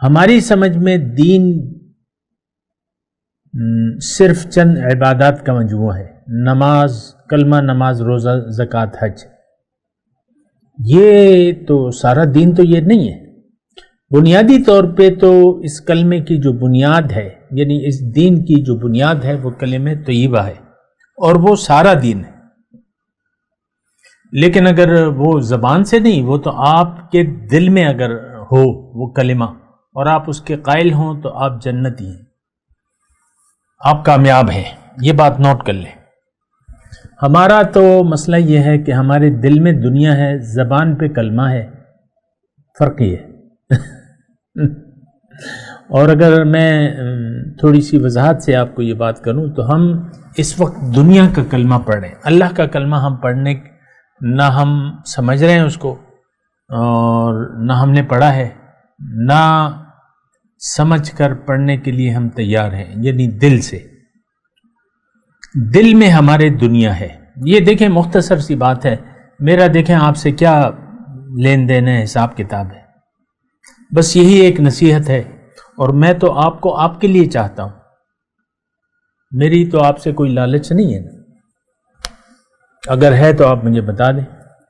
ہماری سمجھ میں دین صرف چند عبادات کا مجموعہ ہے، نماز، کلمہ، نماز، روزہ، زکوٰۃ، حج، یہ تو سارا دین تو یہ نہیں ہے۔ بنیادی طور پہ تو اس کلمے کی جو بنیاد ہے، یعنی اس دین کی جو بنیاد ہے، وہ کلمہ طیبہ ہے، اور وہ سارا دین ہے۔ لیکن اگر وہ زبان سے نہیں، وہ تو آپ کے دل میں اگر ہو وہ کلمہ اور آپ اس کے قائل ہوں تو آپ جنتی ہیں، آپ کامیاب ہیں، یہ بات نوٹ کر لیں۔ ہمارا تو مسئلہ یہ ہے کہ ہمارے دل میں دنیا ہے، زبان پہ کلمہ ہے، فرق یہ ہے۔ اور اگر میں تھوڑی سی وضاحت سے آپ کو یہ بات کروں تو ہم اس وقت دنیا کا کلمہ پڑھ رہے ہیں، اللہ کا کلمہ ہم پڑھنے نہ ہم سمجھ رہے ہیں اس کو، اور نہ ہم نے پڑھا ہے، نہ سمجھ کر پڑھنے کے لیے ہم تیار ہیں، یعنی دل سے، دل میں ہمارے دنیا ہے۔ یہ دیکھیں مختصر سی بات ہے، میرا دیکھیں آپ سے کیا لین دین ہے، حساب کتاب ہے، بس یہی ایک نصیحت ہے، اور میں تو آپ کو آپ کے لیے چاہتا ہوں، میری تو آپ سے کوئی لالچ نہیں ہے نا، اگر ہے تو آپ مجھے بتا دیں۔